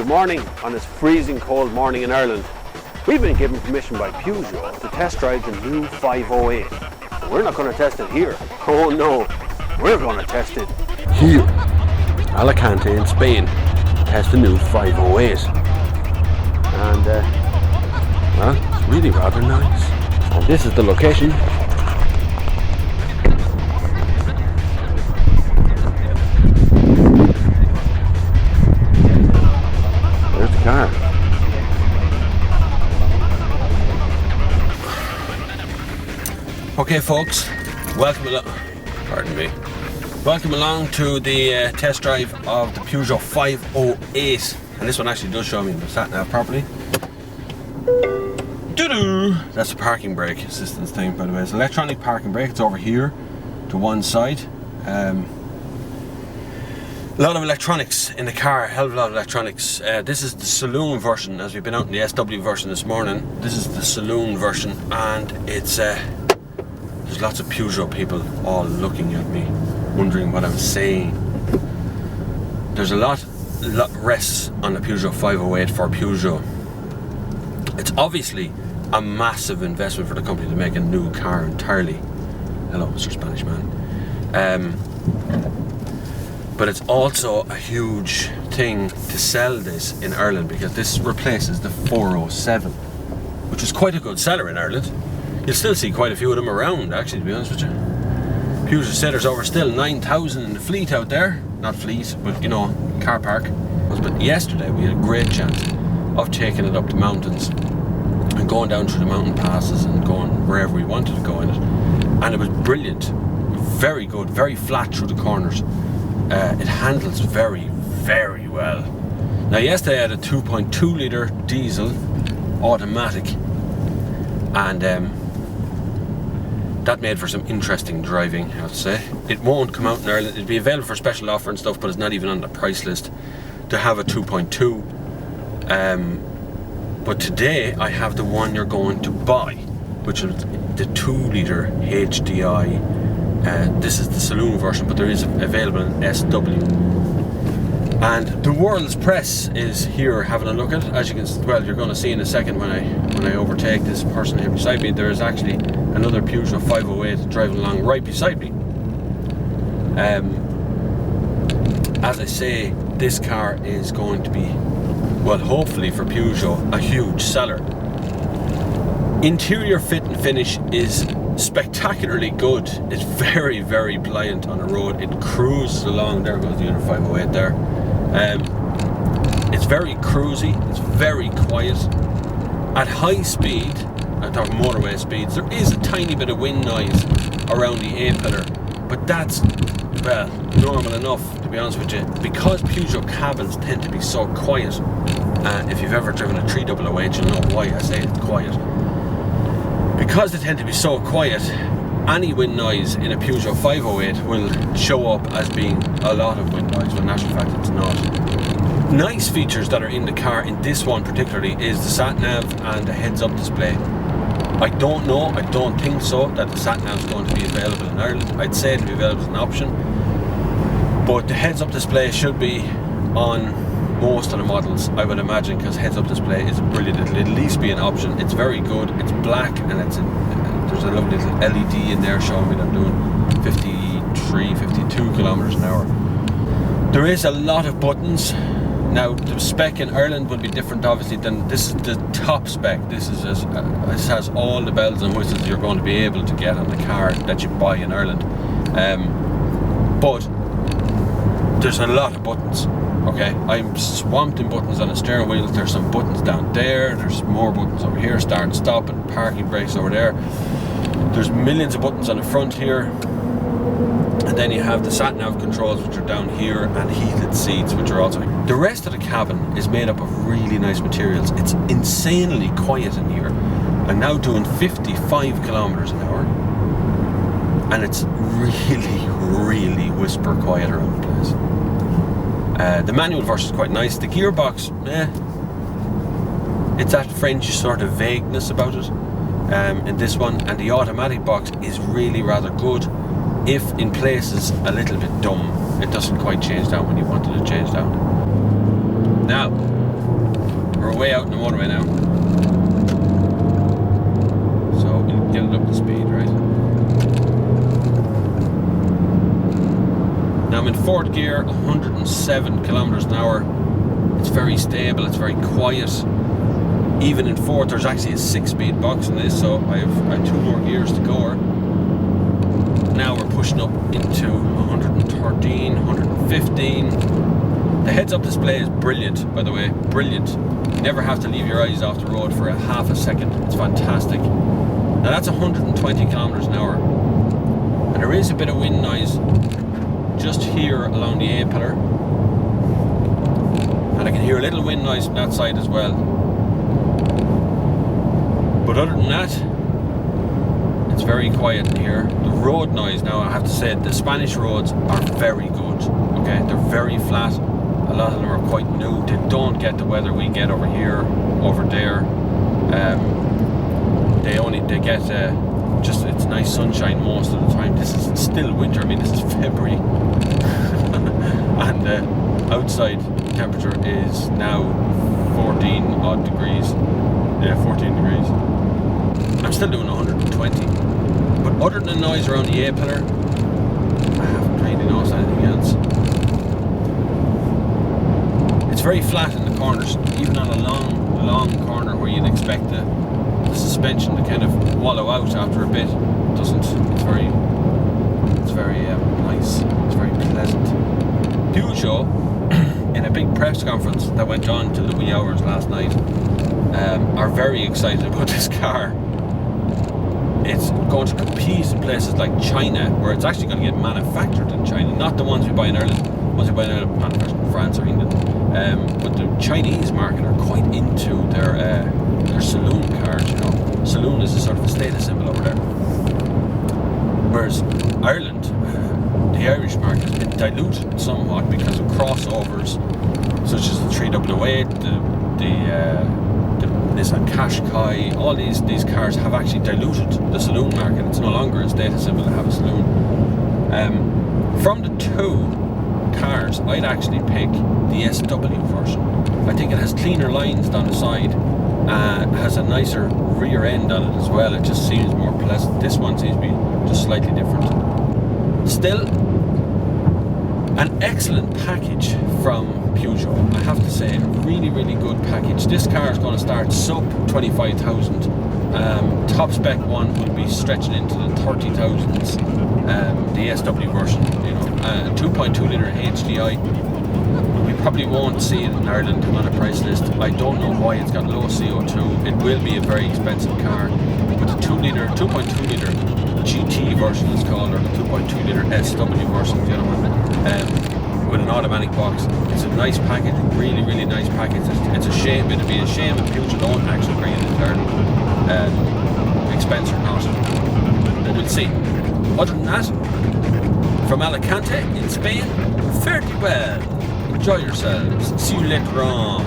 Good morning on this freezing cold morning in Ireland. We've been given permission by Peugeot to test drive the new 508. But we're not going to test it here. Oh no, we're going to test it here. Alicante in Spain. Test the new 508. And well, it's really rather nice. And this is the location. There's the car. Okay folks, welcome along to the test drive of the Peugeot 508. And this one actually does show me the sat nav properly. Doo-doo! That's the parking brake assistance thing, by the way. It's electronic parking brake. It's over here to one side. A lot of electronics in the car, a hell of a lot of electronics. This is the saloon version, as we've been out in the SW version this morning. This is the saloon version, and it's there's lots of Peugeot people all looking at me, wondering what I'm saying. There's a lot rests on the Peugeot 508 for Peugeot. It's obviously a massive investment for the company to make a new car entirely. Hello, Mr. Spanish man. But it's also a huge thing to sell this in Ireland, because this replaces the 407, which is quite a good seller in Ireland. You'll still see quite a few of them around, actually, to be honest with you. Peugeot said there's over still 9,000 in the fleet out there. Not fleet, but you know, car park. But yesterday we had a great chance of taking it up the mountains and going down through the mountain passes and going wherever we wanted to go in it. And it was brilliant. Very good, very flat through the corners. It handles very, very well. Now yesterday I had a 2.2 litre diesel automatic, and that made for some interesting driving, I would say. It won't come out in Ireland. It'll be available for special offer and stuff, but it's not even on the price list to have a 2.2. But today I have the one you're going to buy, which is the 2 litre HDI. This is the saloon version, but there is available in SW. And the world's press is here having a look at it. As you can, well, you're going to see in a second when I overtake this person here beside me. There is actually another Peugeot 508 driving along right beside me. As I say, this car is going to be, well, hopefully for Peugeot, a huge seller. Interior fit and finish is spectacularly good. It's very, very pliant on the road. It cruises along. There goes the unit 508 there. It's very cruisy. It's very quiet. At high speed, I'm talking motorway speeds, there is a tiny bit of wind noise around the A-pillar, but that's, well, normal enough, to be honest with you, because Peugeot cabins tend to be so quiet. If you've ever driven a 3008, you'll know why I say it's quiet. Because they tend to be so quiet, any wind noise in a Peugeot 508 will show up as being a lot of wind noise, when in actual fact it's not. Nice features that are in the car, in this one particularly, is the sat nav and the heads up display. I don't think so that the sat nav is going to be available in Ireland. I'd say it'll be available as an option, but the heads up display should be on most of the models, I would imagine, because heads up display is brilliant. It'll at least be an option. It's very good. It's black, and there's a lovely little LED in there showing me that I'm doing 52 kilometers an hour. There is a lot of buttons. Now the spec in Ireland will be different, obviously, than this is the top spec. This has all the bells and whistles you're going to be able to get on the car that you buy in Ireland. But there's a lot of buttons. Okay, I'm swamped in buttons on the steering wheel. There's some buttons down there. There's more buttons over here. Start and stop, and parking brakes over there. There's millions of buttons on the front here. And then you have the sat-nav controls, which are down here, and heated seats, which are also... The rest of the cabin is made up of really nice materials. It's insanely quiet in here. I'm now doing 55 kilometers an hour. And it's really, really whisper quiet around the place. The manual version is quite nice. The gearbox, it's that French sort of vagueness about it in this one, and the automatic box is really rather good, if in places a little bit dumb. It doesn't quite change down when you want it to change down. Now, We're way out in the motorway now. So we'll get it up to speed, right? Now I'm in fourth gear, 107 kilometers an hour. It's very stable, it's very quiet. Even in fourth, there's actually a 6-speed box in this, so I have 2 more gears to go. Now we're pushing up into 113, 115. The heads-up display is brilliant, by the way, brilliant. You never have to leave your eyes off the road for a half a second. It's fantastic. Now that's 120 kilometers an hour. And there is a bit of wind noise just here along the A pillar. And I can hear a little wind noise from that side as well. But other than that, it's very quiet in here. The road noise, now I have to say, the Spanish roads are very good. Okay, they're very flat. A lot of them are quite new. They don't get the weather we get over here, over there. They get just, it's nice sunshine most of the time. This is still winter. I mean, this is February. And outside temperature is now 14 odd degrees. Yeah, 14 degrees. I'm still doing 120. But other than the noise around the A pillar, I haven't really noticed anything else. It's very flat in the corners, even on a long corner where you'd expect the suspension to kind of wallow out after a bit. It doesn't. It's very nice. It's very pleasant. Peugeot, in a big press conference that went on till the wee hours last night, are very excited about this car. It's going to compete in places like China, where it's actually going to get manufactured in China, not the ones we buy in Ireland. Ones we buy in Ireland manufactured in France or England. But the Chinese market are quite into their saloon cars. You know, saloon is a sort of a status symbol over there. Whereas Ireland, the Irish market has been diluted somewhat because of crossovers, such as the 388, the Nissan Qashqai. All these cars have actually diluted the saloon market. It's no longer a status symbol to have a saloon. From the 2 cars, I'd actually pick the SW version. I think it has cleaner lines down the side, has a nicer rear end on it as well. It just seems more pleasant. This one seems to be just slightly different. Still, an excellent package from Peugeot, I have to say. Really, really good package. This car is going to start sub 25,000. Top spec one will be stretching into the 30,000s. The SW version, you know, 2.2 litre HDI. We probably won't see it in Ireland on a price list. I don't know why. It's got low CO2. It will be a very expensive car. But the 2.2 litre GT version is called, or the 2.2 litre SW version, the other one, with an automatic box. It's a nice package, really, really nice package. It's a shame, it'd be a shame if Peugeot don't actually bring it into Ireland, expense or not, but we'll see. Other than that, from Alicante in Spain, fare thee well, enjoy yourselves, see you later on.